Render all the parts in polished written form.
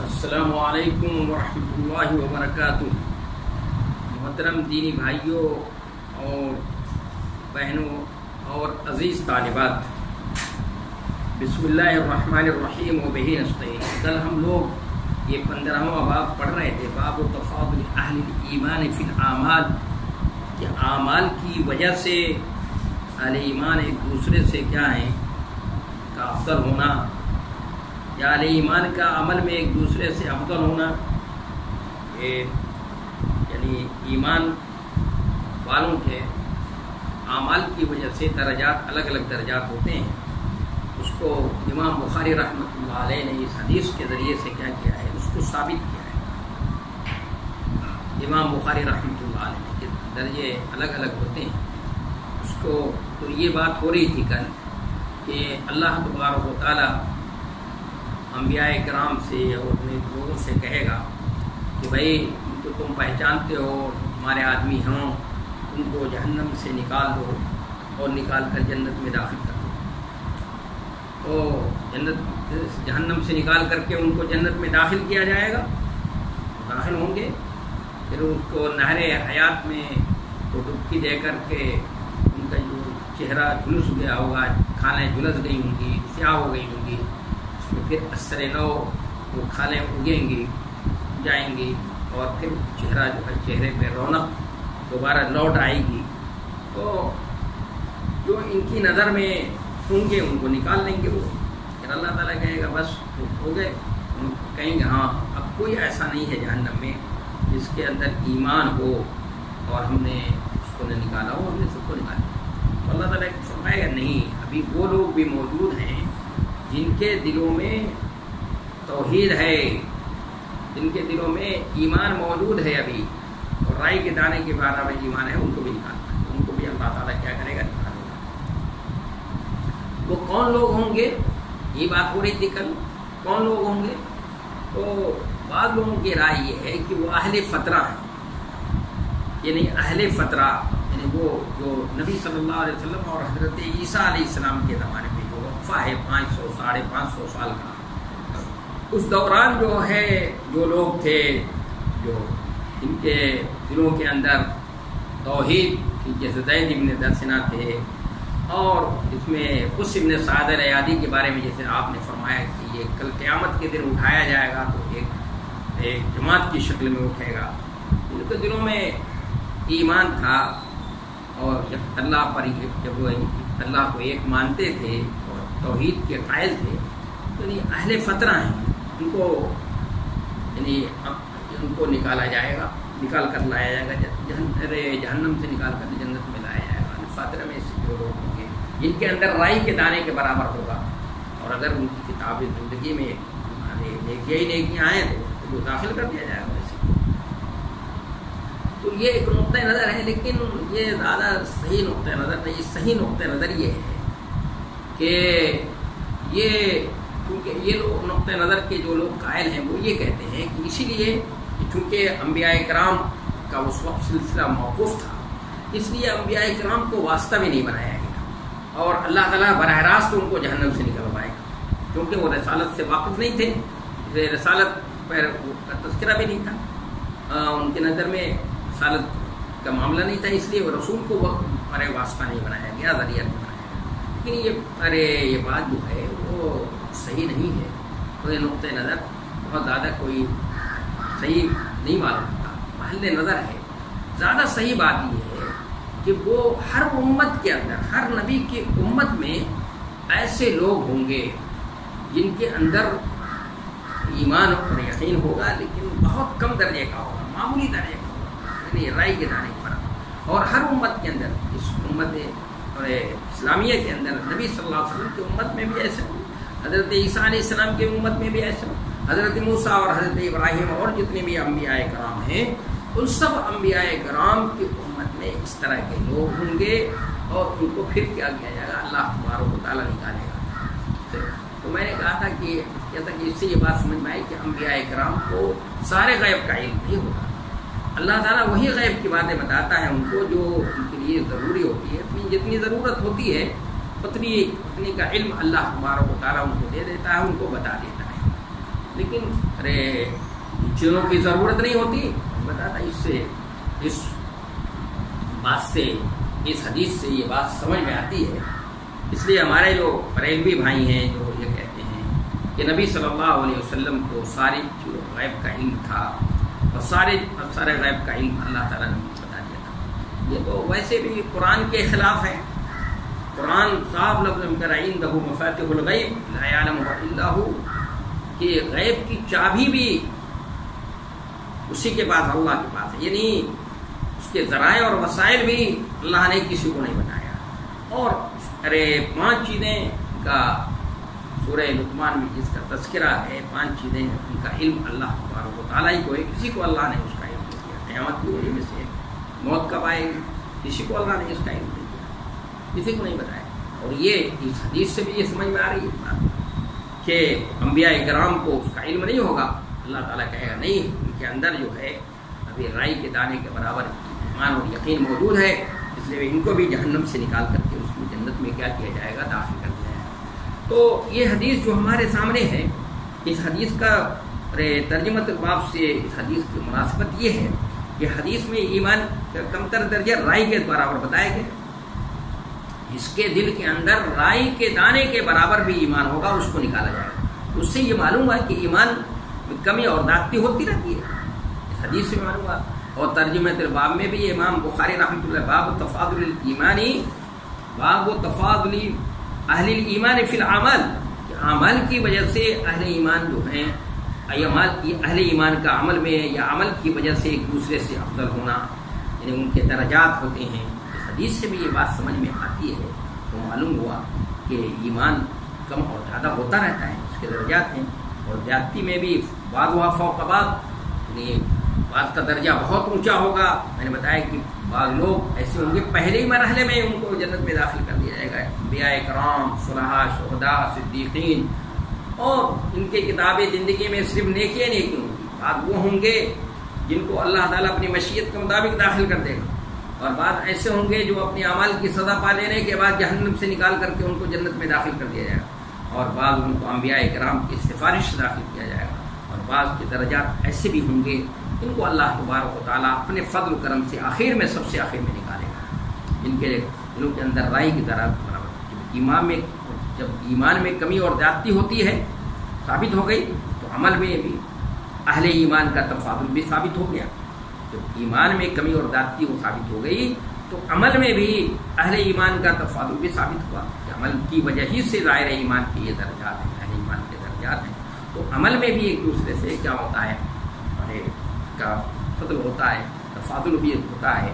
السلام علیکم ورحمۃ اللہ وبرکاتہ۔ محترم دینی بھائیوں اور بہنوں اور عزیز طالبات، بسم اللہ الرحمن الرحیم وبہ نستعین۔ کل ہم لوگ یہ 15واں باب پڑھ رہے تھے، باب تفاضل اہل الایمان فی الاعمال، کہ اعمال کی وجہ سے اہل ایمان ایک دوسرے سے کیا ہیں کا افضل ہونا، یا اہل ایمان کا عمل میں ایک دوسرے سے افضل ہونا، یعنی ایمان والوں کے اعمال کی وجہ سے درجات الگ الگ درجات ہوتے ہیں۔ اس کو امام بخاری رحمۃ اللہ علیہ نے اس حدیث کے ذریعے سے کیا کیا ہے، اس کو ثابت کیا ہے۔ امام بخاری رحمۃ اللہ علیہ کے درجے الگ الگ ہوتے ہیں۔ اس کو تو یہ بات ہو رہی تھی کل کہ اللہ تبارک و تعالیٰ انبیاء کرام سے اور اپنے لوگوں سے کہے گا کہ بھائی ان کو تم پہچانتے ہو، تمہارے آدمی ہوں، ان کو جہنم سے نکال دو اور نکال کر جنت میں داخل کر دو۔ تو جہنم سے نکال کر کے ان کو جنت میں داخل کیا جائے گا، داخل ہوں گے، پھر ان کو نہر حیات میں ڈبکی دے کر کے ان کا جو چہرہ جھلس گیا ہوگا، کھالیں جھلس گئی ہوں گی، سیاہ ہو گئی ہوں گی، پھر اثر نو وہ کھالیں اگیں گی، جائیں گی، اور پھر چہرہ جو ہے چہرے پہ رونق دوبارہ لوٹ آئے گی۔ تو جو ان کی نظر میں ہوں گے ان کو نکال لیں گے وہ، پھر اللہ تعالیٰ کہے گا بس ہو گئے، کہیں گے ہاں اب کوئی ایسا نہیں ہے جہنم میں جس کے اندر ایمان ہو اور ہم نے اس کو نہ نکالا ہو، ہم نے سب کو نکال دیا۔ تو اللہ تعالیٰ فرمائے گا نہیں، ابھی وہ لوگ بھی موجود ہیں جن کے دلوں میں توحید ہے، جن کے دلوں میں ایمان موجود ہے ابھی، اور رائی کے دانے کے بعد میں ایمان ہے، ان کو بھی نکالنا ہے، ان کو بھی اللہ تعالیٰ کیا کرے گا، نکالے گا۔ وہ کون لوگ ہوں گے، یہ بات ہو رہی تھی کل، کون لوگ ہوں گے؟ تو بعض لوگوں کی رائے یہ ہے کہ وہ اہل فترہ ہیں، یعنی اہل فترہ یعنی وہ جو نبی صلی اللہ علیہ وسلم اور حضرت عیسیٰ علیہ السلام کے زمانے میں جو وقفہ ہے 500 ساڑھے 500 سال کا، اس دوران جو ہے جو لوگ تھے جو ان کے دلوں کے اندر توحید، جیسے زید ابن دسنا تھے، اور اس میں قس ابن سعد الریادی کے بارے میں جیسے آپ نے فرمایا کہ یہ کل قیامت کے دن اٹھایا جائے گا تو ایک جماعت کی شکل میں اٹھے گا، ان کے دلوں میں ایمان تھا، اور جب اللہ پر جب وہ اللہ کو ایک مانتے تھے اور توحید کے قائل تھے، تو یہ اہل فترہ ہیں، ان کو یعنی ان کو نکالا جائے گا، نکال کر لایا جائے گا جہنم سے، نکال کر جنت میں لایا جائے گا۔ فترہ میں سے جو لوگ ہوں گے جن کے اندر رائی کے دانے کے برابر ہوگا، اور اگر ان کی کتاب زندگی میں نیکیاں ہی نیکیاں آئیں تو وہ داخل کر دیا جائے گا ویسے۔ تو یہ ایک نقطۂ نظر ہے، لیکن یہ زیادہ صحیح نقطۂ نظر نہیں۔ صحیح نقطۂ نظر یہ ہے کہ یہ کیونکہ یہ لوگ نقطۂ نظر کے جو لوگ قائل ہیں وہ یہ کہتے ہیں کہ اسی لیے کہ چونکہ انبیاء کرام کا اس وقت سلسلہ موقوف تھا، اس لیے انبیاء کرام کو واسطہ بھی نہیں بنایا گیا، اور اللہ تعالیٰ براہ راست ان کو جہنم سے نکلوائے گا، کیونکہ وہ رسالت سے واقف نہیں تھے، رسالت پر کا تذکرہ بھی نہیں تھا، ان کے نظر میں رسالت کا معاملہ نہیں تھا، اس لیے وہ رسول کو واسطہ نہیں بنایا گیا، ذریعہ نہیں بنایا گیا۔ لیکن یہ بات جو ہے وہ صحیح نہیں ہے، تو یہ نقطۂ نظر بہت زیادہ کوئی صحیح نہیں معلوم ہوتا، محل نظر ہے۔ زیادہ صحیح بات یہ ہے کہ وہ ہر امت کے اندر، ہر نبی کی امت میں ایسے لوگ ہوں گے جن کے اندر ایمان اور یقین ہوگا، لیکن بہت کم درجے کا ہوگا، معمولی درجے کا ہوگا، یعنی رائی کے دانے پر۔ اور ہر امت کے اندر، اس امت اور اسلامیہ کے اندر نبی صلی اللہ علیہ وسلم کی امت میں بھی ایسے ہوں، حضرت عیسیٰ علیہ السلام کی امت میں بھی ایسے ہوں، حضرت موسیٰ اور حضرت ابراہیم اور جتنے بھی انبیاء کرام ہیں، ان سب انبیاء کرام کی امت میں اس طرح کے لوگ ہوں گے، اور ان کو پھر کیا کیا جائے گا، اللہ تبارک و تعالیٰ نکالے گا۔ تو میں نے کہا تھا کہ اس سے یہ بات سمجھ میں آئی کہ انبیاء کرام کو سارے غیب کا علم نہیں ہوتا، اللہ تعالیٰ وہی غیب کی باتیں بتاتا ہے ان کو جو ان کے لیے ضروری ہوتی ہے، جتنی ضرورت ہوتی ہے اتنی کا علم اللہ تبارک و تعالیٰ ان کو دے دیتا ہے، ان کو بتا دیتا ہے۔ لیکن ارے چیزوں کی ضرورت نہیں ہوتی. بتاتا اس بات سے، اس حدیث سے یہ بات سمجھ میں آتی ہے. اس لیے ہمارے جو بریلوی بھائی ہیں جو یہ کہتے ہیں کہ نبی صلی اللہ علیہ وسلم کو ساری غیب کا علم تھا اور سارے غیب کا علم اللہ تعالیٰ نے بتا دیا تھا، یہ تو ویسے بھی قرآن کے خلاف ہے. قرآن صاف لفظ میں کہہ رہا ہے عندہ مفاتیح الغیب لا یعلمها الا هو، کہ غیب کی چابی بھی اسی کے پاس، اللہ کے پاس ہے. یعنی اس کے ذرائع اور وسائل بھی اللہ نے کسی کو نہیں بتایا. اور ارے 5 چیزیں کا سورہ لقمان میں جس کا تذکرہ ہے، 5 چیزیں ان کا علم اللہ تبارک و تعالیٰ ہی کو ہے. کسی کو اللہ نے اس کا علم نہیں دیا. قیامت کی وجہ میں سے موت کب آئے گی، کسی کو اللہ نے اس کا علم نہیں دیا، کسی کو نہیں بتایا. اور یہ اس حدیث سے بھی یہ سمجھ میں آ رہی ہے بات کہ انبیاء کرام کو اس کا علم نہیں ہوگا. اللہ تعالیٰ کہے گا نہیں، ان کے اندر جو ہے ابھی رائی کے دانے کے برابر ایمان اور یقین موجود ہے، اس لیے ان کو بھی جہنم سے نکال کر کے اس میں جنت میں کیا کیا جائے گا، داخل کر دیا جائے گا. تو یہ حدیث جو ہمارے سامنے ہے، اس حدیث کا ترجمۃ الباب سے اس حدیث کی مناسبت یہ ہے کہ حدیث میں ایمان کا کمتر درجہ رائی کے برابر بتایا گیا. جس کے دل کے اندر رائی کے دانے کے برابر بھی ایمان ہوگا اس کو نکالا جائے گا. اس سے یہ معلوم ہے کہ ایمان میں کمی اور زیادتی ہوتی رہتی ہے، اس حدیث سے معلوم ہوا. اور ترجمۃ الباب میں بھی امام بخاری رحمۃ اللہ باب تفاضل الایمانی، باب تفاضل اہل الایمان فی العمل، کہ عمل کی وجہ سے اہل ایمان جو ہیں، اہل ایمان کا عمل میں یا عمل کی وجہ سے ایک دوسرے سے افضل ہونا، یعنی ان کے درجات ہوتے ہیں. اس حدیث سے بھی یہ بات سمجھ میں آتی ہے. تو معلوم ہوا کہ ایمان کم اور زیادہ ہوتا رہتا ہے، اس کے درجات ہیں. اور زیادتی میں بھی بعض فوق بعض، یعنی بعض کا درجہ بہت اونچا ہوگا. میں نے بتایا کہ بعض لوگ ایسے ہوں گے پہلے ہی مرحلے میں ان کو جنت میں داخل کر دیا جائے گا. انبیاء کرام، صلحاء، شہداء، صدیقین، اور ان کے کتابیں زندگی میں صرف نیکیاں نیکی ہوں گی. بعض وہ ہوں گے جن کو اللہ تعالیٰ اپنی مشیت کے مطابق داخل کر دے گا، اور بعض ایسے ہوں گے جو اپنے اعمال کی سزا پا لینے کے بعد جہنم سے نکال کر کے ان کو جنت میں داخل کر دیا جائے گا. اور بعض ان کو انبیاء کرام کی سفارش سے داخل کیا جائے گا. اور بعض کے درجات ایسے بھی ہوں گے ان کو اللہ تبارک و تعالیٰ اپنے فضل و کرم سے آخر میں، سب سے آخر میں نکالے گا، جن کے اندر رائی کی طرح برابر. جب ایمان میں کمی اور زیادتی ہوتی ہے، ثابت ہو گئی، تو عمل میں بھی اہل ایمان کا تفاضل بھی ثابت ہو گیا. جب ایمان میں کمی اور زیادتی وہ ثابت ہو گئی تو عمل میں بھی اہل ایمان کا تفاضل بھی ثابت ہوا کہ عمل کی وجہ ہی سے ظاہر ایمان کے یہ درجات ہیں، اہل ایمان کے درجات ہیں. تو عمل میں بھی ایک دوسرے سے کیا ہوتا ہے، کا فضل ہوتا ہے، تفاضل بھی ہوتا ہے.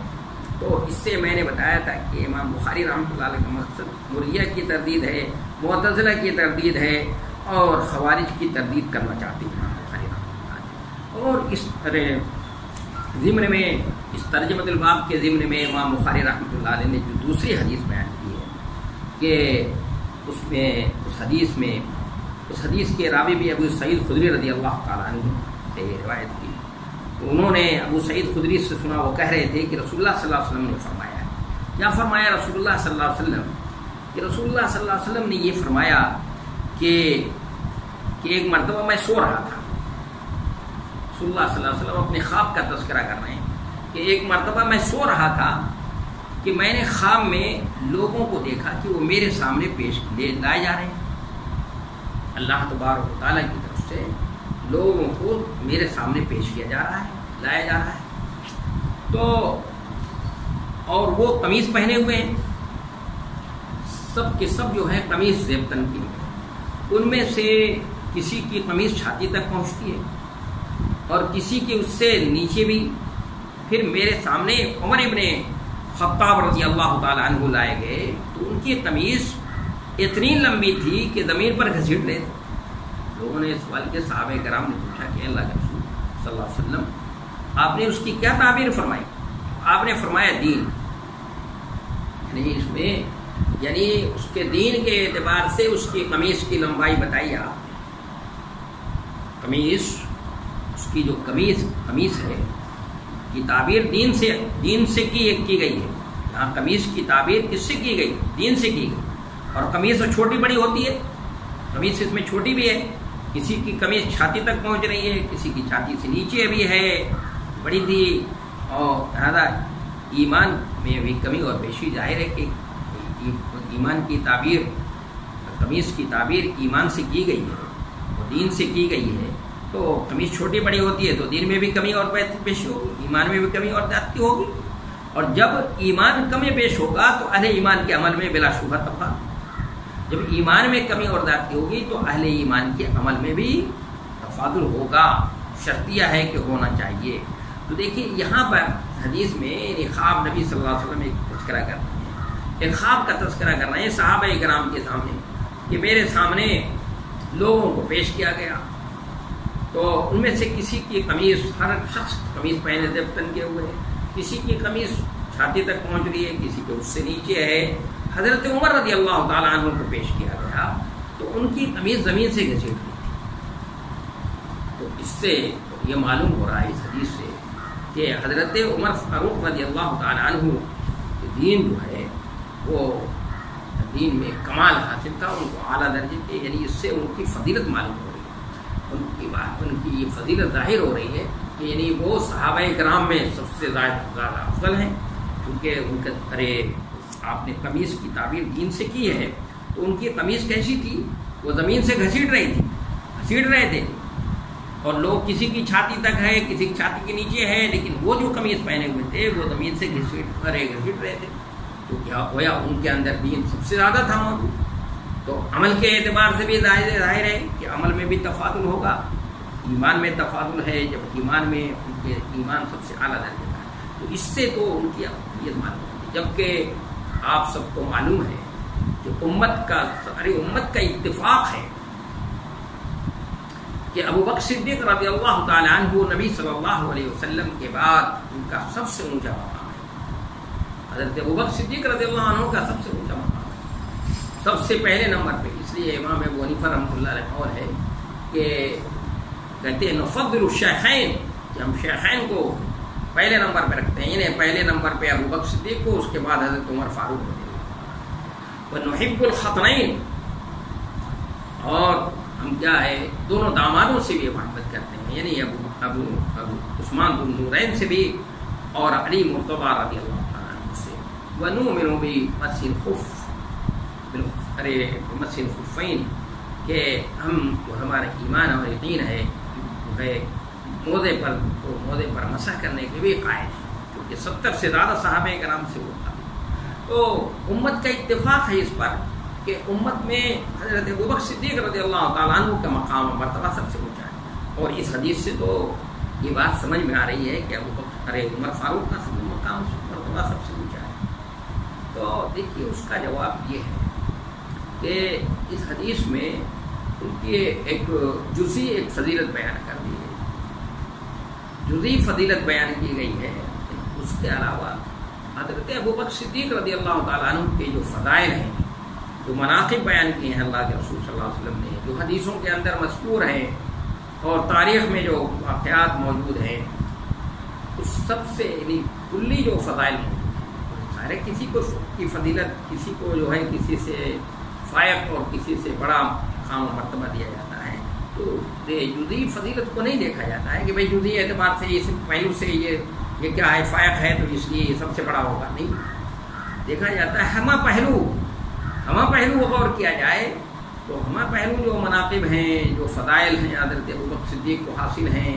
تو اس سے میں نے بتایا تھا کہ امام بخاری رحمۃ اللہ علیہ کا مقصد مرجئہ کی تردید ہے، معتزلہ کی تردید ہے، اور خوارج کی تردید کرنا چاہتے ہیں امام بخاری رحمۃ اللہ. اور اس ضمن میں، اس ترجمۃ الباب کے ضمن میں امام بخاری رحمۃ اللہ علیہ نے جو دوسری حدیث بیان کی ہے کہ اس حدیث کے راوی بھی ابو سعید خدری رضی اللہ تعالیٰ عنہ سے روایت کی. انہوں نے ابو سعید خدری سے سنا، وہ کہہ رہے تھے کہ رسول اللہ صلی اللہ علیہ وسلم نے فرمایا. کیا فرمایا رسول اللہ صلی اللہ علیہ وسلم؟ کہ رسول اللہ صلی اللہ علیہ وسلم نے یہ فرمایا کہ ایک مرتبہ میں سو رہا تھا. رسول اللہ صلی اللہ علیہ وسلم اپنے خواب کا تذکرہ کر رہے ہیں کہ ایک مرتبہ میں سو رہا تھا کہ میں نے خواب میں لوگوں کو دیکھا کہ وہ میرے سامنے لائے جا رہے ہیں. اللہ تبارک و تعالیٰ کی طرف سے لوگوں کو میرے سامنے پیش کیا جا رہا ہے، لایا جا رہا ہے. تو اور وہ قمیض پہنے ہوئے ہیں، سب کے سب جو ہیں قمیض زیبتن کی. ان میں سے کسی کی قمیض چھاتی تک پہنچتی ہے اور کسی کی اس سے نیچے بھی. پھر میرے سامنے عمر ابن خطاب رضی اللہ تعالیٰ عنہ لائے گئے تو ان کی قمیض اتنی لمبی تھی کہ زمین پر گھسیٹ رہے تھے. لوگوں نے سوال کیا، صحابہ کرام نے پوچھا کہ اللہ کے رسول صلی اللہ علیہ وسلم آپ نے اس کی کیا تعبیر فرمائی؟ آپ نے فرمایا دین. یعنی اس میں اس کے دین کے اعتبار سے اس کی قمیص کی لمبائی بتائی آپ نے. قمیص، اس کی جو قمیص ہے کی تعبیر دین سے کی گئی ہے. یہاں قمیص کی تعبیر کس سے کی گئی؟ دین سے کی گئی. اور قمیص چھوٹی بڑی ہوتی ہے، قمیص اس میں چھوٹی بھی ہے کسی کی قمیص چھاتی تک پہنچ رہی ہے، کسی کی چھاتی سے نیچے بھی ہے، بڑی تھی، اور لہٰذا ایمان میں بھی کمی اور بیشی ظاہر ہے کہ ایمان کی تعبیر، قمیص کی تعبیر ایمان سے کی گئی ہے اور دین سے کی گئی ہے، تو قمیص چھوٹی بڑی ہوتی ہے تو دین میں بھی کمی اور بیشی ہوگی، ایمان میں بھی کمی اور زیادتی ہوگی، اور جب ایمان کم بیش ہوگا تو اہل ایمان کے عمل میں بلا شبہ تفاوت، جب ایمان میں کمی اور زیادتی ہوگی تو اہل ایمان کے عمل میں بھی تفاضل ہوگا، شرطیہ ہے کہ ہونا چاہیے۔ تو دیکھیے یہاں پر حدیث میں ایک خواب نبی صلی اللہ علیہ وسلم ایک تذکرہ کرتے ہیں، ایک خواب کا تذکرہ کرنا ہے صحابہ کرام کے سامنے کہ میرے سامنے لوگوں کو پیش کیا گیا، تو ان میں سے کسی کی قمیص، ہر شخص قمیص پہنے سے تنگے ہوئے ہیں، کسی کی قمیص چھاتی تک پہنچ رہی ہے، کسی کے اس سے نیچے ہے۔ حضرت عمر رضی اللہ تعالیٰ عنہ کو پیش کیا گیا تو ان کی قمیص زمین سے گھسیٹ گئی تھی۔ تو اس سے یہ معلوم ہو رہا ہے اس حدیث سے کہ حضرت عمر فاروق رضی اللہ تعالیٰ عنہ دین جو ہے وہ دین میں کمال حاصل تھا، ان کو اعلیٰ درجے کے، یعنی اس سے ان کی فضیلت معلوم ہو رہی ہے، ان کی یہ فضیلت ظاہر ہو رہی ہے کہ یعنی وہ صحابہ کرام میں سب سے زیادہ افضل ہیں، کیونکہ ان کے ارے آپ نے قمیص کی تعبیر دین سے کی ہے، تو ان کی قمیص کیسی تھی؟ وہ زمین سے گھسیٹ رہے تھے، اور لوگ کسی کی چھاتی تک ہے، کسی کی چھاتی کے نیچے ہے، لیکن وہ جو قمیص پہنے ہوئے تھے وہ زمین سے گھسیٹ رہے تھے، تو کیا ہوا؟ ان کے اندر دین سب سے زیادہ تھا موجود۔ تو عمل کے اعتبار سے بھی ظاہر ہے کہ عمل میں بھی تفاضل ہوگا، ایمان میں تفاضل ہے، جب ایمان میں ان کے ایمان سب سے اعلیٰ درجے کا ہے، تو اس سے تو ان کی افضلیت معلوم ہوتی ہے۔ جبکہ آپ سب کو معلوم ہے کہ ساری امت کا اتفاق ہے کہ ابو بکر صدیق رضی اللہ تعالیٰ عنہ نبی صلی اللہ علیہ وسلم کے بعد ان کا سب سے اونچا مقام ہے۔ حضرت ابو بکر صدیق رضی اللہ عنہ کا سب سے اونچا مقام ہے، سب سے پہلے نمبر پہ۔ اس لیے امام ابو حنیفہ رحمۃ اللہ علیہ قول ہے کہ کہتے ہیں نفضل الشیخین، کہ ہم شیخین کو پہلے نمبر پہ رکھتے ہیں، یعنی پہلے نمبر پہ ابو بکر صدیق کو، اس کے بعد حضرت عمر فاروق رضی اللہ عنہ۔ ونحب الخطنین، اور ہم کیا ہے دونوں دامادوں سے بھی محبت کرتے ہیں، یعنی ابو عثمان بن نورین سے بھی اور علی مرتضیٰ رضی اللہ تعالیٰ عنہ سے۔ ونؤمن بمس الخفین، کہ ہم جو ہمارا ایمان اور یقین ہے وہ ہے موزے پر مسح کرنے کے بھی قائل ہیں، کیونکہ 70 سے زیادہ صحابہ کرام سے ہوتا ہے۔ تو امت کا اتفاق ہے اس پر کہ امت میں حضرت ابوبکر صدیق رضی اللہ تعالیٰ عنہ کا مقام و مرتبہ سب سے اونچا ہے، اور اس حدیث سے تو یہ بات سمجھ میں آ رہی ہے کہ عمر فاروق کا مقام مرتبہ سب سے اونچا ہے۔ تو دیکھیے اس کا جواب یہ ہے کہ اس حدیث میں ان کی ایک جزئی ایک فضیلت بیان کر دی ہے، جزئی فضیلت بیان کی گئی ہے۔ اس کے علاوہ حضرت ابوبکر صدیق رضی اللہ تعالیٰ عنہ کے جو فضائل ہیں، جو مناقب بیان کیے ہیں اللہ کے رسول صلی اللہ علیہ وسلم نے، جو حدیثوں کے اندر مذکور ہیں اور تاریخ میں جو واقعات موجود ہیں، اس سب سے یعنی کلی جو فضائل موجود ہیں، کسی کو کی فضیلت، کسی کو جو ہے کسی سے فائق اور کسی سے بڑا مقام و مرتبہ دیا جاتا ہے، تو جزئی فضیلت کو نہیں دیکھا جاتا ہے کہ بھائی جزئی اعتبار سے اس پہلو سے یہ کیا ہے فائق ہے تو اس لیے یہ سب سے بڑا ہوگا، نہیں دیکھا جاتا ہے ہمہ پہلو غور کیا جائے تو ہمہ پہلو جو مناقب ہیں، جو فضائل ہیں حضرت ابوبکر صدیق کو حاصل ہیں،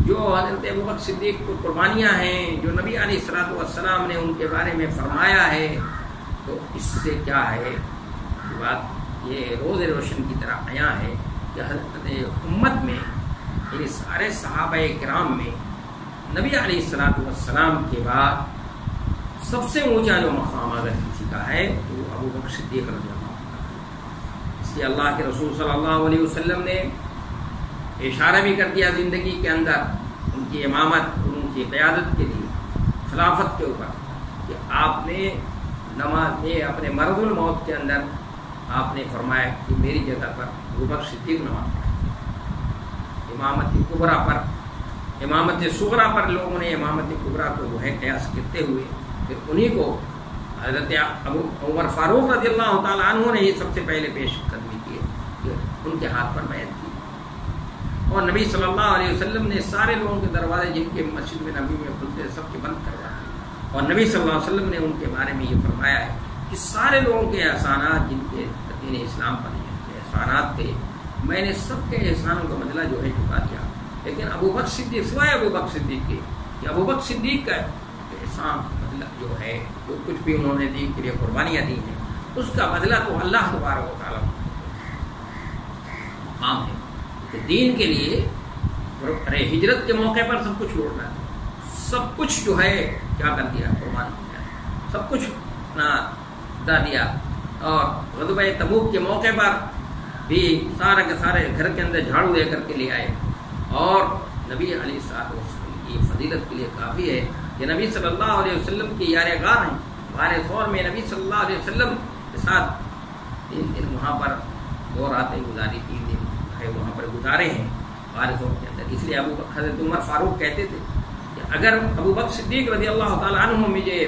جو حضرت ابوبکر صدیق کو قربانیاں ہیں، جو نبی علیہ الصلوۃ والسلام نے ان کے بارے میں فرمایا ہے، تو اس سے کیا ہے بات یہ روز روشن کی طرح عیاں ہے کہ حضرت امت میں یعنی سارے صحابہ کرام میں نبی علیہ الصلوۃ والسلام کے بعد سب سے اونچا جو مقام اگر کسی کا ہے تو ابوبکر صدیق رضی اللہ عنہ۔ اس لیے اللہ کے رسول صلی اللہ علیہ وسلم نے اشارہ بھی کر دیا زندگی کے اندر ان کی امامت، ان کی قیادت کے لیے، خلافت کے اوپر، کہ آپ نے نماز میں اپنے مرض الموت کے اندر آپ نے فرمایا کہ میری جگہ پر ابوبکر صدیق نماز پڑھے۔ امامت کبریٰ پر، امامت صغریٰ پر لوگوں نے امامت کبریٰ کو جو ہے قیاس کرتے ہوئے پھر انہی کو حضرت عمر فاروق رضی اللہ تعالیٰ عنہ نے یہ سب سے پہلے پیش قدمی کی کہ ان کے ہاتھ پر بیعت کی، اور نبی صلی اللہ علیہ وسلم نے سارے لوگوں کے دروازے جن کے مسجد میں نبی میں کھلتے سب کے بند کروا دیے، اور نبی صلی اللہ علیہ وسلم نے ان کے بارے میں یہ فرمایا ہے کہ سارے لوگوں کے احسانات جن کے دین اسلام پر جن کے احسانات تھے، میں نے سب کے احسانوں کا بدلہ جو ہے چکا دیا، لیکن ابو بکر صدیق سوائے ابو بکر صدیق کے، کہ ابو بکر صدیق کا احسان بدلہ جو ہے، جو کچھ بھی انہوں نے دین کے لیے قربانیاں دی ہیں، اس کا بدلہ تو اللہ تبارک و تعالیٰ مقام ہے کہ دین کے لیے ہجرت کے موقع پر سب کچھ چھوڑنا ہے، سب کچھ جو ہے کیا کر دیا، قربان کیا، سب کچھ اپنا دا دیا، اور غزوہ تبوک کے موقع پر بھی سارے کے سارے گھر کے اندر جھاڑو دے کر کے لے آئے، اور نبی علیہ الصلوۃ والسلام کی فضیلت کے لیے کافی ہے کہ نبی صلی اللہ علیہ وسلم کی یار غار ہیں، غار ثور میں نبی صلی اللہ علیہ وسلم کے ساتھ 3 دن وہاں پر 2 راتیں گزاری، 3 دن ہے وہاں پر گزارے ہیں غار ثور کے اندر۔ اس لیے حضرت عمر فاروق کہتے تھے کہ اگر ابو بکر صدیق رضی اللہ تعالیٰ عنہ مجھے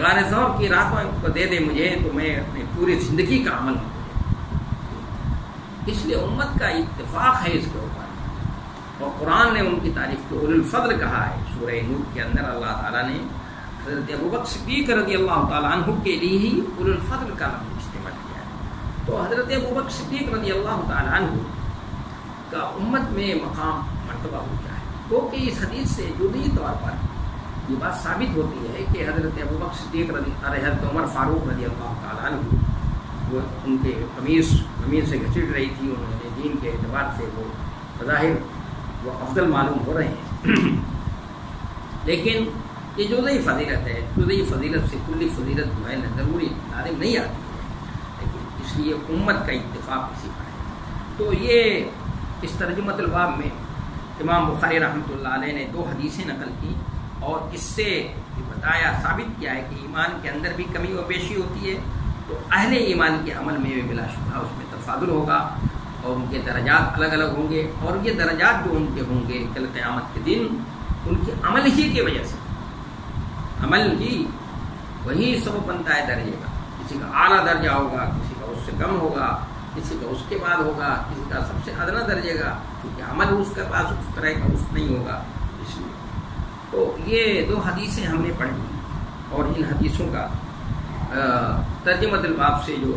غار ثور کی راتوں کو دے دے مجھے، تو میں اپنی پوری زندگی کا عمل کروں۔ اس لیے امت کا اتفاق ہے اس کے اوپر، اور قرآن نے ان کی تعریف کو اولو الفضل کہا ہے۔ سورہ نور کے اندر اللہ تعالیٰ نے حضرت ابوبکر صدیق رضی اللہ تعالیٰ عنہ کے لیے ہی اولو الفضل کا لفظ استعمال کیا ہے۔ تو حضرت ابوبکر صدیق رضی اللہ تعالیٰ عنہ کا امت میں مقام مرتبہ ہو گیا ہے، کیونکہ اس حدیث سے جزئی طور پر یہ بات ثابت ہوتی ہے کہ حضرت ابوبکر صدیق حضرت عمر فاروق رضی اللہ تعالیٰ عنہ، وہ ان کے قمیص زمین سے گھسٹ رہی تھی، انہوں نے دین کے اعتبار سے وہ بظاہر وہ افضل معلوم ہو رہے ہیں، لیکن یہ جزئی فضیلت ہے، جزئی فضیلت سے کلی فضیلت جو ہے ضروری لازم نہیں آتی ہے، لیکن اس لیے امت کا اتفاق اسی پر ہے۔ تو یہ اس ترجمۃ الباب میں امام بخاری رحمۃ اللہ علیہ نے 2 حدیثیں نقل کی، اور اس سے یہ بتایا ثابت کیا ہے کہ ایمان کے اندر بھی کمی و بیشی ہوتی ہے، تو اہل ایمان کے عمل میں بلا شبہ اس میں تفاضل ہوگا، اور ان کے درجات الگ الگ ہوں گے، اور یہ درجات جو ان کے ہوں گے کل قیامت کے دن ان کے عمل ہی کی وجہ سے، عمل ہی وہی سبب بنتا ہے درجے کا، کسی کا اعلیٰ درجہ ہوگا، کسی کا اس سے کم ہوگا، کسی کا اس کے بعد ہوگا، کسی کا سب سے ادنا درجے گا، کیونکہ عمل اس کے پاس اس طرح کا اس نہیں ہوگا۔ اس لیے تو یہ 2 حدیثیں ہم نے پڑھی، اور ان حدیثوں کا ترجمۃ الباب سے جو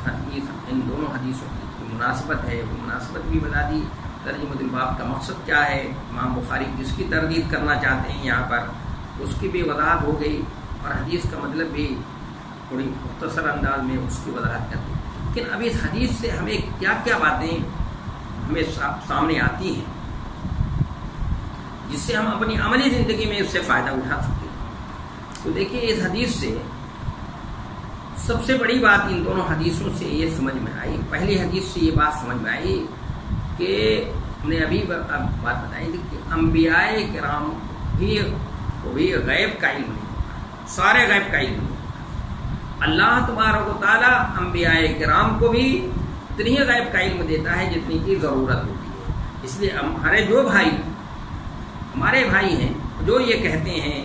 حدیث، ان دونوں حدیثوں کی مناسبت ہے وہ مناسبت بھی بتا دی، ترجمۃ الباب کا مقصد کیا ہے، امام بخاری جس کی تردید کرنا چاہتے ہیں یہاں پر اس کی بھی وضاحت ہو گئی، اور حدیث کا مطلب بھی تھوڑی مختصر انداز میں اس کی وضاحت کر دی۔ لیکن اب اس حدیث سے ہمیں کیا کیا باتیں ہمیں سامنے آتی ہیں جس سے ہم اپنی عملی زندگی میں اس سے فائدہ اٹھا سکتے ہیں۔ تو دیکھیے اس حدیث سے سب سے بڑی بات ان دونوں حدیثوں سے یہ سمجھ میں آئی، پہلی حدیث سے یہ بات سمجھ میں آئی کہ ہم نے ابھی بات بتائی تھی کہ انبیاء کرام بھی غیب کا علم نہیں ہوتا، سارے غیب کا علم نہیں ہوتا، اللہ تبارک و تعالیٰ انبیاء کرام کو بھی اتنی ہی غیب کا علم دیتا ہے جتنی کی ضرورت ہوتی ہے۔ اس لیے ہمارے جو بھائی ہمارے بھائی ہیں جو یہ کہتے ہیں،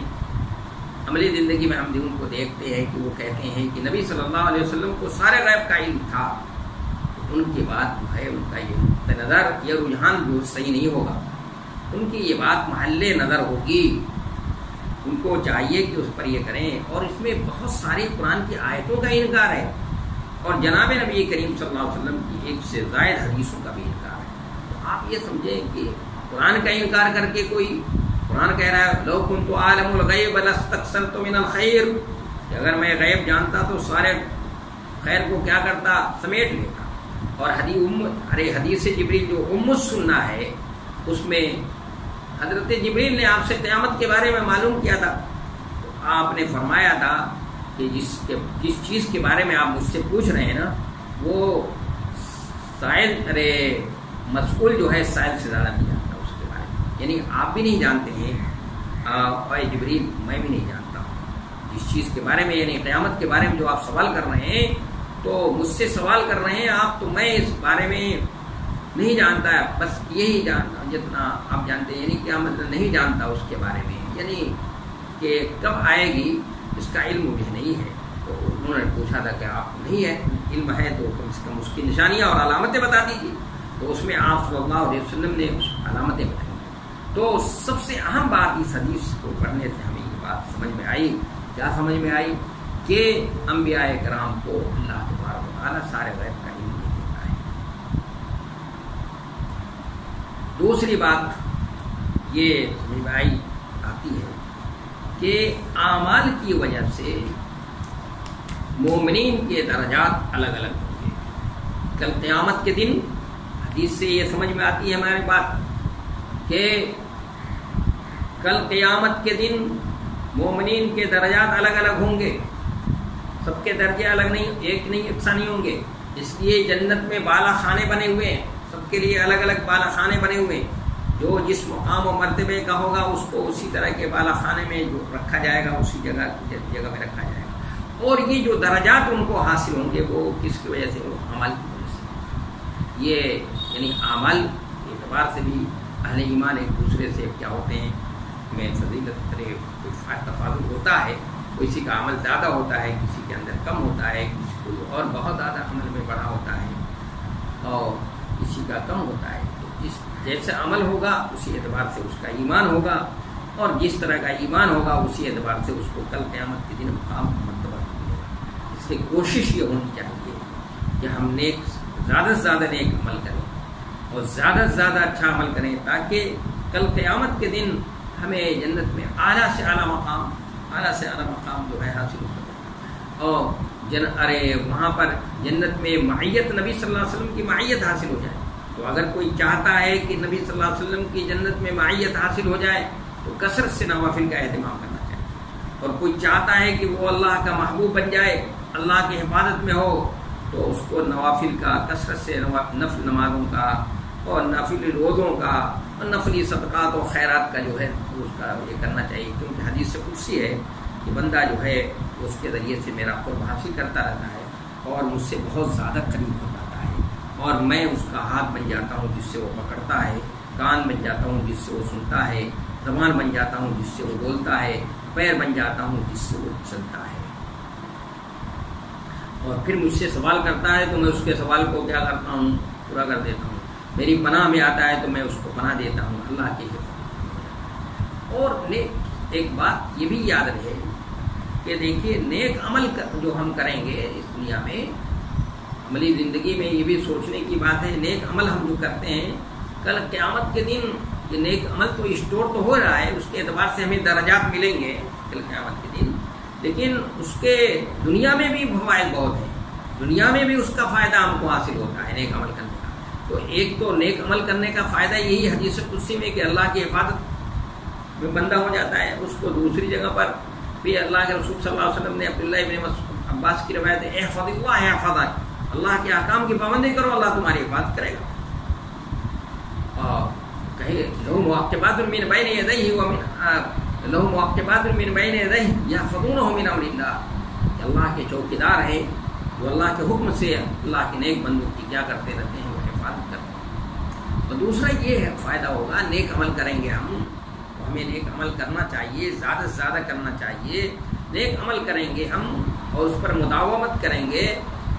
عملی زندگی میں ہم ان کو دیکھتے ہیں کہ وہ کہتے ہیں کہ نبی صلی اللہ علیہ وسلم کو سارے غیب کا علم تھا، ان کی بات جو ہے ان کا یہ نقطۂ نظر، یہ رجحان جو صحیح نہیں ہوگا، ان کی یہ بات محل نظر ہوگی، ان کو چاہیے کہ اس پر یہ کریں۔ اور اس میں بہت ساری قرآن کی آیتوں کا انکار ہے، اور جناب نبی کریم صلی اللہ علیہ وسلم کی 1 سے زائد حدیثوں کا بھی انکار ہے۔ تو آپ یہ سمجھیں کہ قرآن کا انکار کر کے کوئی، قرآن کہہ رہا ہے لو کنت عالم الغیب لاستکثرت من الخیر، کہ اگر میں غیب جانتا تو سارے خیر کو کیا کرتا، سمیٹ لیتا۔ اور حدیث جبریل جو السنہ ہے اس میں حضرت جبریل نے آپ سے قیامت کے بارے میں معلوم کیا تھا، تو آپ نے فرمایا تھا کہ جس چیز کے بارے میں آپ مجھ سے پوچھ رہے ہیں نا، وہ مسئول جو ہے سائل سے زیادہ نہیں جانتا اس کے بارے میں، یعنی آپ بھی نہیں جانتے ہیں، اور جبریل میں بھی نہیں جانتا ہوں جس چیز کے بارے میں، یعنی قیامت کے بارے میں جو آپ سوال کر رہے ہیں، تو مجھ سے سوال کر رہے ہیں آپ، تو میں اس بارے میں نہیں جانتا، بس یہی جانتا جتنا آپ جانتے ہیں، یعنی کیا مطلب نہیں جانتا اس کے بارے میں، یعنی کہ کب آئے گی اس کا علم مجھے نہیں ہے۔ تو انہوں نے پوچھا تھا کہ آپ نہیں ہے علم ہے تو کم سے کم اس کی نشانیاں اور علامتیں بتا دیجیے۔ تو اس میں آپ صلی اللہ علیہ وسلم نے اس علامتیں بتائی. تو سب سے اہم بات اس حدیث کو پڑھنے سے ہمیں یہ بات سمجھ میں آئی. کیا سمجھ میں آئی؟ کہ انبیاء کرام کو اللہ تبارک و تعالیٰ سارے غیب کا علم دیتا ہے. دوسری بات یہ سمجھ میں آتی ہے کہ اعمال کی وجہ سے مومنین کے درجات الگ الگ ہوں گے. کل قیامت کے دن حدیث سے یہ سمجھ میں آتی ہے ہماری بات کہ کل قیامت کے دن مومنین کے درجات الگ الگ ہوں گے. سب کے درجے الگ نہیں، ایک نہیں، یکساں نہیں ہوں گے. اس لیے جنت میں بالا خانے بنے ہوئے ہیں، سب کے لیے الگ الگ بالا خانے بنے ہوئے ہیں. جو جس مقام و مرتبے کا ہوگا اس کو اسی طرح کے بالا خانے میں جو رکھا جائے گا، اسی جگہ میں رکھا جائے گا. اور یہ جو درجات ان کو حاصل ہوں گے وہ کس کی وجہ سے؟ وہ عمل کی وجہ سے. یہ یعنی اعمال کے اعتبار سے بھی اہل ایمان ایک دوسرے سے کیا ہوتے ہیں، میں فضیلت تفاضل ہوتا ہے. کسی کا عمل زیادہ ہوتا ہے، کسی کے اندر کم ہوتا ہے، کسی کو اور بہت زیادہ عمل میں بڑا ہوتا ہے اور کسی کا کم ہوتا ہے. تو اس جیسے عمل ہوگا اسی اعتبار سے اس کا ایمان ہوگا، اور جس طرح کا ایمان ہوگا اسی اعتبار سے اس کو کل قیامت کے دن مقام مرتبہ ملے گا. اس لیے کوشش یہ ہونی چاہیے کہ ہم زیادہ سے زیادہ نیک عمل کریں اور زیادہ سے زیادہ اچھا عمل کریں، تاکہ کل قیامت کے دن ہمیں جنت میں اعلیٰ سے اعلیٰ مقام جو ہے حاصل ہو. اور وہاں پر جنت میں معیت نبی صلی اللہ علیہ وسلم کی معیت حاصل ہو جائے. تو اگر کوئی چاہتا ہے کہ نبی صلی اللہ علیہ وسلم کی جنت میں معیت حاصل ہو جائے تو کثرت سے نوافل کا اہتمام کرنا چاہیے. اور کوئی چاہتا ہے کہ وہ اللہ کا محبوب بن جائے، اللہ کی حفاظت میں ہو، تو اس کو نوافل کا کثرت سے نفل نمازوں کا اور نفلی روزوں کا اور نفلی صدقات و خیرات کا جو ہے اس کا یہ کرنا چاہیے. کیونکہ حدیث سے قدسی ہے کہ بندہ جو ہے اس کے ذریعے سے میرا قرب حاصل کرتا رہتا ہے اور مجھ سے بہت زیادہ قریب ہو جاتا ہے، اور میں اس کا ہاتھ بن جاتا ہوں جس سے وہ پکڑتا ہے، کان بن جاتا ہوں جس سے وہ سنتا ہے، زبان بن جاتا ہوں جس سے وہ بولتا ہے، پیر بن جاتا ہوں جس سے وہ چلتا ہے. اور پھر مجھ سے سوال کرتا ہے تو میں اس کے سوال کو کیا کرتا ہوں؟ پورا کر دیتا ہوں. میری پناہ میں آتا ہے تو میں اس کو پناہ دیتا ہوں، اللہ کی حفاظت. اور ایک بات یہ بھی یاد رہے کہ دیکھیے نیک عمل جو ہم کریں گے اس دنیا میں، عملی زندگی میں یہ بھی سوچنے کی بات ہے. نیک عمل ہم جو کرتے ہیں کل قیامت کے دن یہ نیک عمل تو اسٹور تو ہو رہا ہے، اس کے اعتبار سے ہمیں درجات ملیں گے کل قیامت کے دن، لیکن اس کے دنیا میں بھی فوائد بہت ہیں. دنیا میں بھی اس کا فائدہ ہم کو حاصل ہوتا ہے نیک عمل کرنے کا. تو ایک تو نیک عمل کرنے کا فائدہ یہی حدیث قدسی میں کہ اللہ کی حفاظت میں بندہ ہو جاتا ہے. اس کو دوسری جگہ پر بھی اللہ کے رسول صلی اللہ علیہ وسلم نے عبداللہ ابن عباس کی روایت ہے، احفظ اللہ احفظک، اللہ کے احکام کی پابندی کرو اللہ تمہاری حفاظت کرے گا. اور کہیں لہو معقبات من بین یدیہ لہو معقبات من بین یدیہ یحفظونہ من امر اللہ، اللہ کے چوکیدار ہیں جو اللہ کے حکم سے اللہ کے نیک بندوں کی کیا کرتے رہتے ہیں، وہ حفاظت کرتے ہیں. اور دوسرا یہ ہے فائدہ ہوگا نیک عمل کریں گے ہم، ہمیں نیک عمل کرنا چاہیے، زیادہ سے زیادہ کرنا چاہیے. نیک عمل کریں گے ہم اور اس پر مداومت کریں گے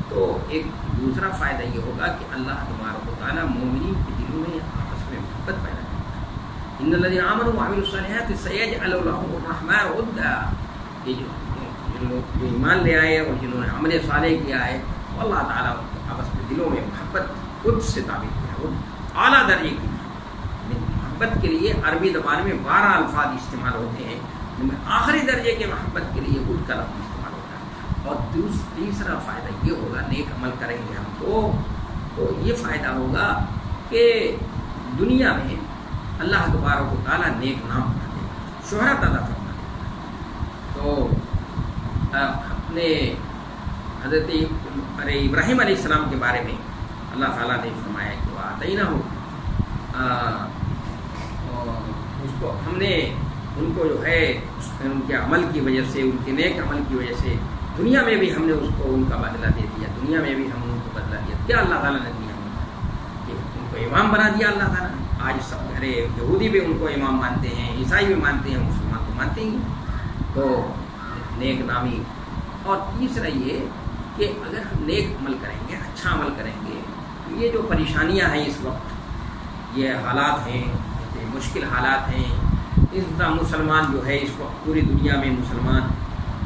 تو ایک دوسرا فائدہ یہ ہوگا کہ اللہ تبارک و تعالیٰ مومنین کے دلوں میں آپس میں محبت پیدا کرتا ہے. ان الذین آمنوا وعملوا الصالحات سیجعل لهم الرحمن ودا. یہ جو لوگ جو ایمان لے آئے اور جنہوں نے عمل صالح کیا ہے، اللہ تعالیٰ آپس میں دلوں میں محبت خود سے ثابت کیا ہے. وہ اعلیٰ درجے کی محبت کے لیے عربی زبان میں 12 الفاظ استعمال ہوتے ہیں، جن میں آخری درجے کے محبت کے لیے خود کا لفظ استعمال ہوتا ہے. اور تیسرا فائدہ یہ ہوگا نیک عمل کریں گے ہم تو یہ فائدہ ہوگا کہ دنیا میں اللہ تبارک و تعالیٰ نیک نام بنا دے گا، شہرت عطا فرما دے گا. تو اپنے حضرت ابراہیم علیہ السلام کے بارے میں اللہ تعالیٰ نے فرمایا کہ وہ آتینہ ہو، اس کو ہم نے ان کو جو ہے ان کے عمل کی وجہ سے، ان کے نیک عمل کی وجہ سے دنیا میں بھی ہم نے اس کو ان کا بدلہ دے دیا، دنیا میں بھی ہم ان کو بدلہ دیا. کیا اللہ تعالیٰ نے دیا؟ کہ ان کو امام بنا دیا اللہ تعالیٰ نے. آج سب یہودی بھی ان کو امام مانتے ہیں، عیسائی بھی مانتے ہیں، مسلمان تو مانتے ہی. تو نیک نامی. اور تیسرا یہ کہ اگر ہم نیک عمل کریں گے، اچھا عمل کریں گے یہ جو پریشانیاں ہیں اس وقت، یہ حالات ہیں، یہ مشکل حالات ہیں، اس طرح مسلمان جو ہے اس وقت پوری دنیا میں مسلمان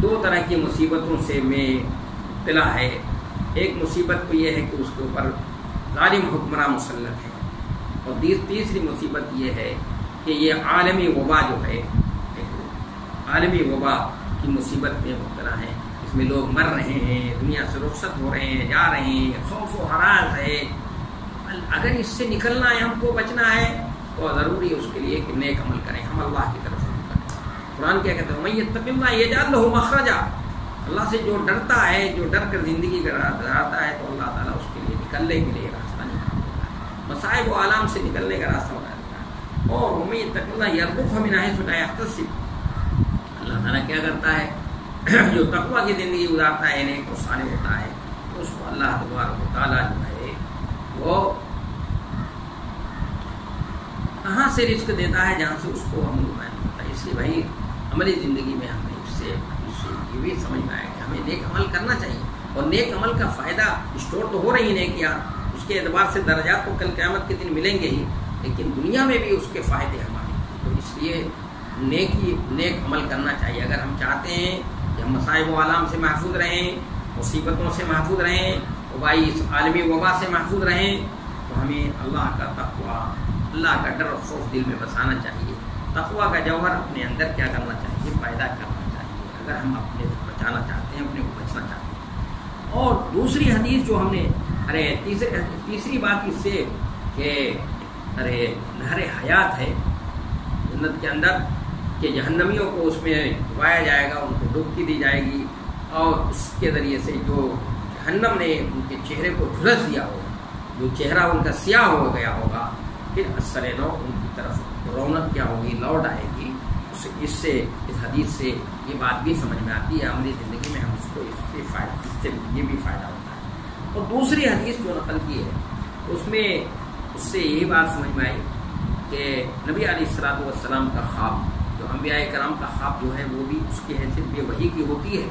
دو طرح کی مصیبتوں سے میں مبتلا ہے۔ ایک مصیبت تو یہ ہے کہ اس کے اوپر ظالم حکمراں مسلط ہے، اور تیسری مصیبت یہ ہے کہ یہ عالمی وبا جو ہے، عالمی وبا کی مصیبت میں مبتلا ہے۔ اس میں لوگ مر رہے ہیں، دنیا سے رخصت ہو رہے ہیں، جا رہے ہیں، خوف و ہراس ہے۔ اگر اس سے نکلنا ہے، ہم کو بچنا ہے، تو ضروری ہے اس کے لیے کہ نیک عمل کریں، ہم اللہ کی طرف رجوع کریں۔ قرآن کیا کہتے ہیں، وَمَن يَتَّقِ اللَّهَ يَجْعَل لَهُ مَخْرَجًا۔ اللہ سے جو ڈرتا ہے، جو ڈر کر زندگی گزارتا ہے، تو اللہ تعالیٰ اس کے لیے نکلنے کے لیے راستہ نکال دیتا ہے، مصائب و آلام سے نکلنے کا راستہ بتا دیتا ہے۔ اور وَمَن يَتَّقِ اللَّهَ يَرْزُقْهُ مِنْ حَيْثُ لَا يَحْتَسِبُ۔ اللہ تعالیٰ کیا کرتا ہے، جو تقویٰ کی زندگی گزارتا ہے، نیک و صالح ہوتا ہے، تو اس کو اللہ تبارک و تعالیٰ جو ہے وہ کہاں سے رزق دیتا ہے، جہاں سے اس کو عمل نہیں ہوتا ہے۔ اس لیے بھائی عملی زندگی میں ہمیں اس سے یہ بھی سمجھ میں آیا کہ ہمیں نیک عمل کرنا چاہیے، اور نیک عمل کا فائدہ اسٹور تو ہو رہی نیکیاں، اس کے اعتبار سے درجات تو کل قیامت کے دن ملیں گے ہی، لیکن دنیا میں بھی اس کے فائدے ہمارے، تو اس لیے نیک عمل کرنا چاہیے۔ اگر ہم چاہتے ہیں کہ ہم مصائب و آلام سے محفوظ رہیں، مصیبتوں سے محفوظ رہیں، وبائی اس عالمی وبا سے محفوظ رہیں، تو ہمیں اللہ کا تقویٰ، اللہ کا ڈر و خوف دل میں بسانا چاہیے۔ تقویٰ کا جوہر اپنے اندر کیا کرنا چاہیے، پیدا کرنا چاہیے، اگر ہم اپنے کو بچانا چاہتے ہیں، اپنے کو بچنا چاہتے ہیں۔ اور دوسری حدیث جو ہم نے تیسری بات اس سے کہ نہر حیات ہے جنت کے اندر، کہ جہنمیوں کو اس میں ڈبایا جائے گا، ان کو ڈبکی دی جائے گی، اور اس کے ذریعے سے جو جہنم نے ان کے چہرے کو جھلس دیا ہوگا، جو چہرہ ان کا سیاہ ہو گیا ہوگا، پھر اثر نو ان کی طرف رونق کیا ہوگی، لوٹ آئے گی۔ اس حدیث سے یہ بات بھی سمجھ میں آتی ہے، عملی زندگی میں ہم اس کو اس سے یہ بھی فائدہ ہوتا ہے۔ اور دوسری حدیث جو نقل کی ہے، اس سے یہی بات سمجھ میں آئی کہ نبی علیہ الصلوۃ والسلام کا خواب، جو انبیاء کرام کا خواب جو ہے وہ بھی اس کی حیثیت بھی وحی کی ہوتی ہے۔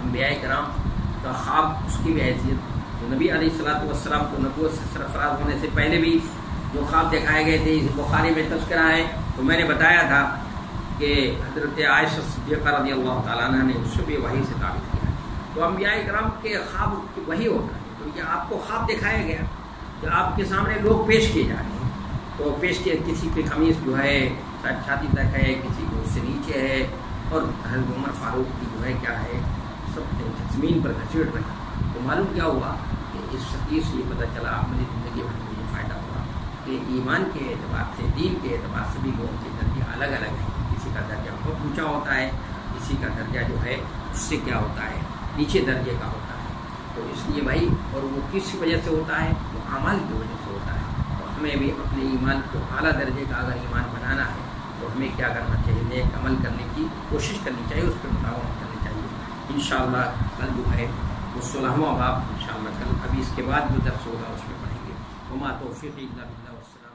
انبیاء کرام کا خواب اس کی بھی حیثیت، جو نبی علیہ الصلوۃ والسلام کو نبوت سے سرفراز ہونے سے پہلے بھی جو خواب دکھائے گئے تھے، بخاری میں تذکرہ ہے، تو میں نے بتایا تھا کہ حضرت عائشہ صدیقہ رضی اللہ تعالیٰ عنہ نے اس سے بھی وحی سے ثابت کیا ہے۔ تو انبیاء کرام کے خواب وحی ہوتا ہے، تو یہ آپ کو خواب دکھایا گیا کہ آپ کے سامنے لوگ پیش کیے جا رہے ہیں، تو پیش کیے، کسی کی قمیص جو ہے چھاتی تک ہے، کسی کو اس سے نیچے ہے، اور حضرت عمر فاروق کی جو ہے کیا ہے، سب زمین پر گھسیٹ رہے ہیں۔ تو معلوم کیا ہوا کہ اس حدیث سے یہ پتہ چلا عملی زندگی میں مجھے فائدہ ہوا کہ ایمان کے اعتبار سے، دین کے اعتبار سے بھی لوگوں کے درجے الگ الگ ہیں۔ کسی کا درجہ بہت اونچا ہوتا ہے، کسی کا درجہ جو ہے اس سے کیا ہوتا ہے، نیچے درجے کا ہوتا ہے۔ تو اس لیے بھائی، اور وہ کس وجہ سے ہوتا ہے، وہ اعمال کی وجہ سے ہوتا ہے۔ اور ہمیں بھی اپنے ایمان کو اعلیٰ درجے کا اگر ایمان بنانا ہے، تو ہمیں کیا کرنا چاہیے، نیک عمل کرنے کی کوشش کرنی چاہیے، اس پہ مداومت کرنی چاہیے۔ انشاءاللہ کل جو ہے وہ 16واں باب انشاءاللہ کل، ابھی اس کے بعد جو درس ہوگا اس میں پڑھیں گے۔ وما توفیقی الا باللہ، والسلام۔